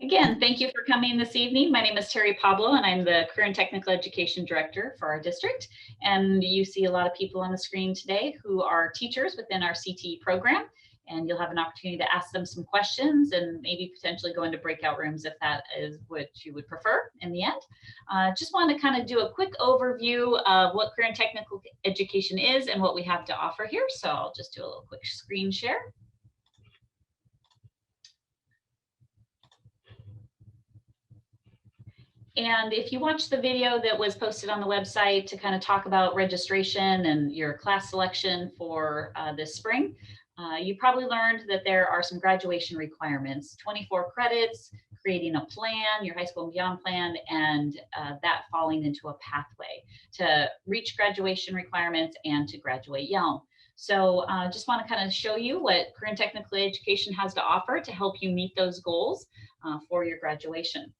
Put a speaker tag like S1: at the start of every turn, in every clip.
S1: Again, thank you for coming this evening. My name is Terry Pablo, and I'm the Career and Technical Education Director for our district. And you see a lot of people on the screen today who are teachers within our CTE program. And you'll have an opportunity to ask them some questions and maybe potentially go into breakout rooms if that is what you would prefer in the end. Just want to kind of do a quick overview of what career and technical education is and what we have to offer here. So I'll just do a little quick screen share. And if you watched the video that was posted on the website to kind of talk about registration and your class selection for this spring, you probably learned that there are some graduation requirements, 24 credits, creating a plan, your high school and beyond plan, and that falling into a pathway to reach graduation requirements and to graduate young. So just want to kind of show you what career and technical education has to offer to help you meet those goals for your graduation.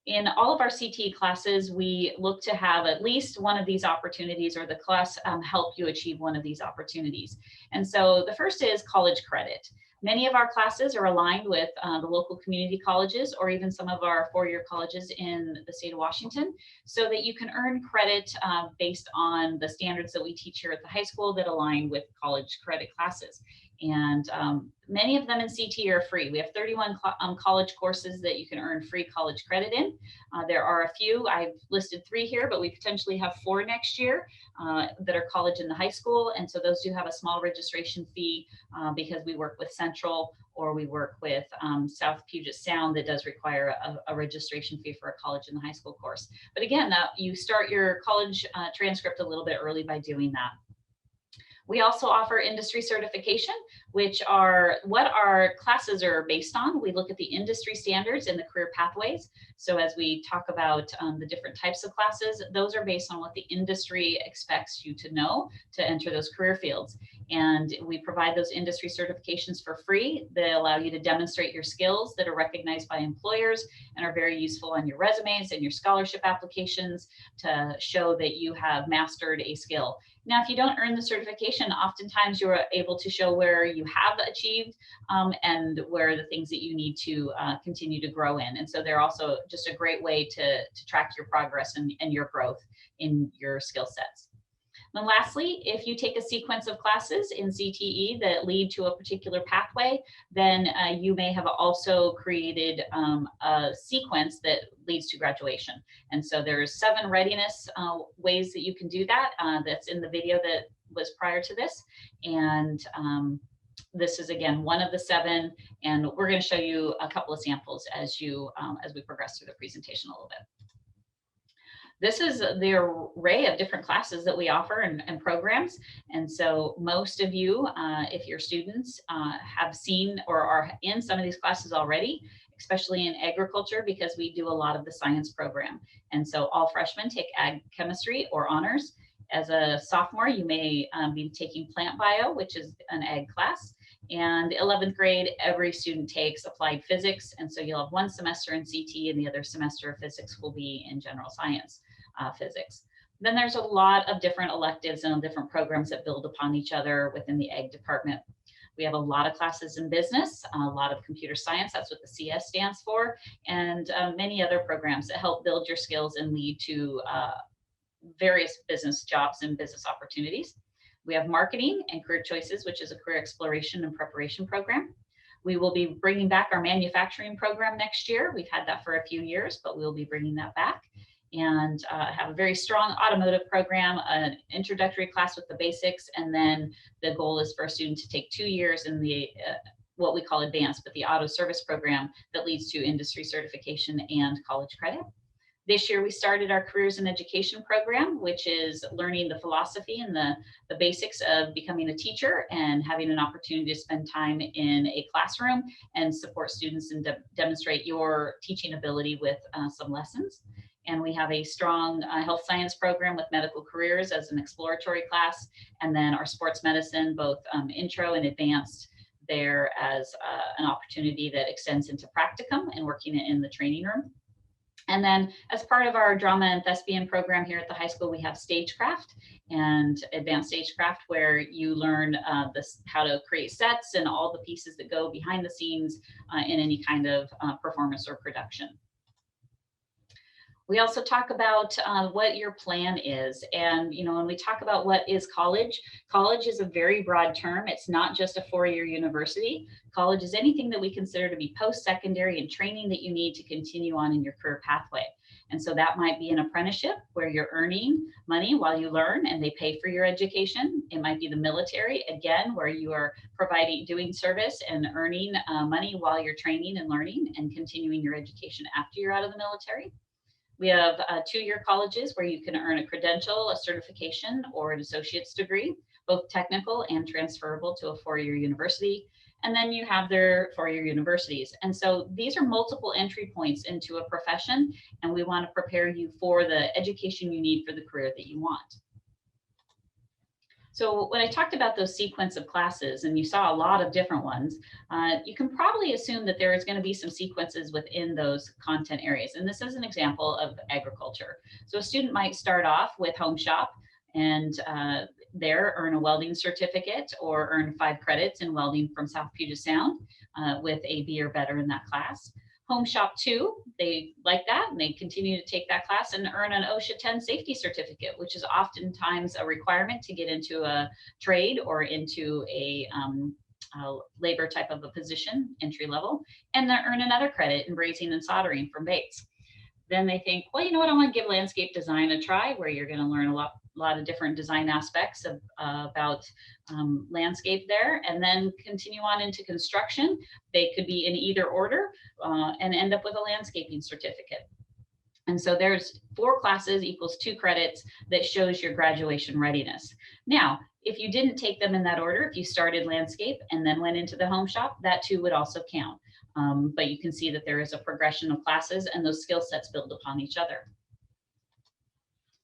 S1: In all of our CTE classes, we look to have at least one of these opportunities, or the class help you achieve one of these opportunities. And so the first is college credit. Many of our classes are aligned with the local community colleges or even some of our four-year colleges in the state of Washington, so that you can earn credit based on the standards that we teach here at the high school that align with college credit classes. And many of them in CTE are free. We have 31 college courses that you can earn free college credit in. There are a few, I've listed 3 here, but we potentially have 4 next year that are college in the high school. And so those do have a small registration fee because we work with Central or we work with South Puget Sound that does require a registration fee for a college in the high school course. But again, you start your college transcript a little bit early by doing that. We also offer industry certification, which are what our classes are based on. We look at the industry standards and the career pathways. So as we talk about the different types of classes, those are based on what the industry expects you to know to enter those career fields. And we provide those industry certifications for free. They allow you to demonstrate your skills that are recognized by employers and are very useful on your resumes and your scholarship applications to show that you have mastered a skill. Now, if you don't earn the certification, oftentimes you're able to show where you have achieved and where the things that you need to continue to grow in. And so they're also just a great way to track your progress and your growth in your skill sets. And lastly, if you take a sequence of classes in CTE that lead to a particular pathway, then you may have also created a sequence that leads to graduation. And so there's 7 readiness ways that you can do that. That's in the video that was prior to this. And this is, again, one of the 7. And we're going to show you a couple of samples as we progress through the presentation a little bit. This is the array of different classes that we offer and programs. And so most of you, if you're students, have seen or are in some of these classes already, especially in agriculture, because we do a lot of the science program. And so all freshmen take ag chemistry or honors. As a sophomore, you may be taking plant bio, which is an ag class. And 11th grade, every student takes applied physics. And so you'll have 1 semester in CTE and the other semester of physics will be in general science physics. Then there's a lot of different electives and different programs that build upon each other within the ag department. We have a lot of classes in business, a lot of computer science, that's what the CS stands for, and many other programs that help build your skills and lead to various business jobs and business opportunities. We have marketing and career choices, which is a career exploration and preparation program. We will be bringing back our manufacturing program next year. We've had that for a few years, but we'll be bringing that back. And have a very strong automotive program, an introductory class with the basics, and then the goal is for a student to take 2 years in the what we call advanced, but the auto service program that leads to industry certification and college credit. This year we started our careers in education program, which is learning the philosophy and the basics of becoming a teacher and having an opportunity to spend time in a classroom and support students and demonstrate your teaching ability with some lessons. And we have a strong health science program with medical careers as an exploratory class. And then our sports medicine, both intro and advanced, there as an opportunity that extends into practicum and working in the training room. And then as part of our drama and thespian program here at the high school, we have stagecraft and advanced stagecraft, where you learn how to create sets and all the pieces that go behind the scenes in any kind of performance or production. We also talk about what your plan is. And, when we talk about what is college, college is a very broad term. It's not just a four-year university. College is anything that we consider to be post-secondary and training that you need to continue on in your career pathway. And so that might be an apprenticeship where you're earning money while you learn and they pay for your education. It might be the military, again, where you are doing service and earning money while you're training and learning and continuing your education after you're out of the military. We have two-year colleges where you can earn a credential, a certification, or an associate's degree, both technical and transferable to a four-year university. And then you have their four-year universities. And so these are multiple entry points into a profession, and we want to prepare you for the education you need for the career that you want. So when I talked about those sequence of classes, and you saw a lot of different ones, you can probably assume that there is going to be some sequences within those content areas. And this is an example of agriculture. So a student might start off with home shop and there earn a welding certificate or earn 5 credits in welding from South Puget Sound with a B or better in that class. Home Shop 2, they like that and they continue to take that class and earn an OSHA 10 safety certificate, which is oftentimes a requirement to get into a trade or into a labor type of a position, entry level, and they earn another credit in brazing and soldering from Bates. Then they think, well, you know what, I want to give landscape design a try, where you're going to learn a lot of different design aspects of, about landscape there, and then continue on into construction. They could be in either order and end up with a landscaping certificate. And so there's 4 classes equals 2 credits that shows your graduation readiness. Now, if you didn't take them in that order, if you started landscape and then went into the home shop, that too would also count. But you can see that there is a progression of classes and those skill sets build upon each other.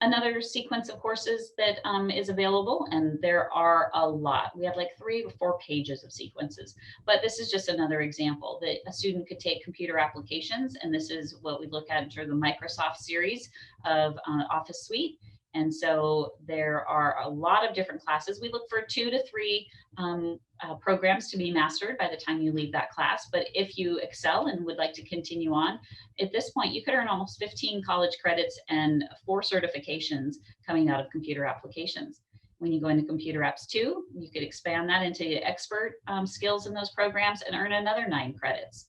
S1: Another sequence of courses that is available, and there are a lot. We have like 3 or 4 pages of sequences, but this is just another example that a student could take computer applications, and this is what we look at in terms of the Microsoft series of Office Suite. And so there are a lot of different classes. We look for 2 to 3 programs to be mastered by the time you leave that class. But if you excel and would like to continue on, at this point, you could earn almost 15 college credits and 4 certifications coming out of computer applications. When you go into Computer Apps 2, you could expand that into expert skills in those programs and earn another 9 credits.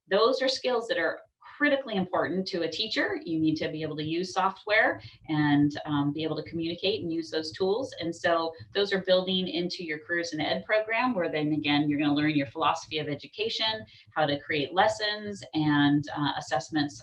S1: Those are skills that are critically important to a teacher. You need to be able to use software and be able to communicate and use those tools. And so those are building into your Careers in Ed program, where then again, you're going to learn your philosophy of education, how to create lessons and assessments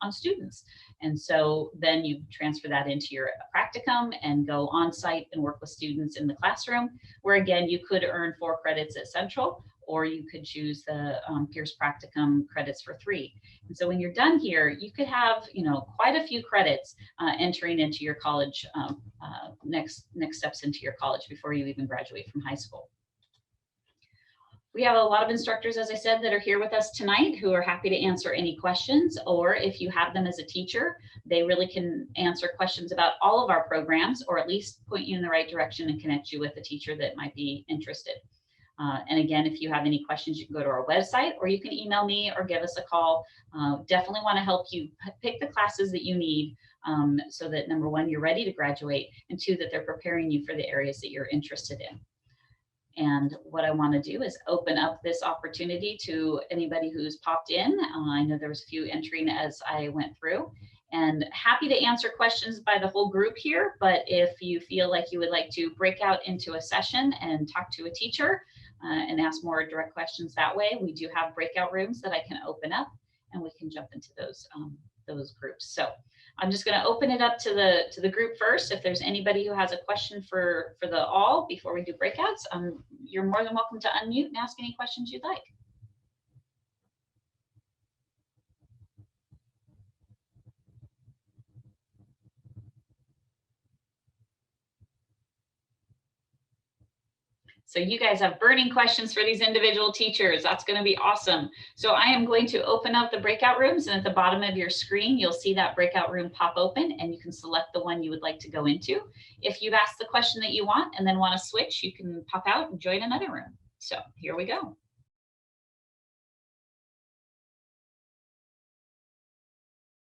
S1: on students. And so then you transfer that into your practicum and go on site and work with students in the classroom, where again, you could earn 4 credits at Central, or you could choose the Pierce Practicum credits for 3. And so when you're done here, you could have, quite a few credits entering into your college, next steps into your college before you even graduate from high school. We have a lot of instructors, as I said, that are here with us tonight who are happy to answer any questions, or if you have them as a teacher, they really can answer questions about all of our programs, or at least point you in the right direction and connect you with a teacher that might be interested. And again, if you have any questions, you can go to our website, or you can email me or give us a call. Definitely want to help you pick the classes that you need so that, number 1, you're ready to graduate, and 2, that they're preparing you for the areas that you're interested in. And what I want to do is open up this opportunity to anybody who's popped in. I know there was a few entering as I went through. And happy to answer questions by the whole group here, but if you feel like you would like to break out into a session and talk to a teacher and ask more direct questions that way, we do have breakout rooms that I can open up, and we can jump into those groups. So I'm just going to open it up to the group first. If there's anybody who has a question for the all before we do breakouts, you're more than welcome to unmute and ask any questions you'd like. So you guys have burning questions for these individual teachers. That's going to be awesome. So I am going to open up the breakout rooms, and at the bottom of your screen, you'll see that breakout room pop open, and you can select the one you would like to go into. If you've asked the question that you want and then want to switch, you can pop out and join another room. So here we go.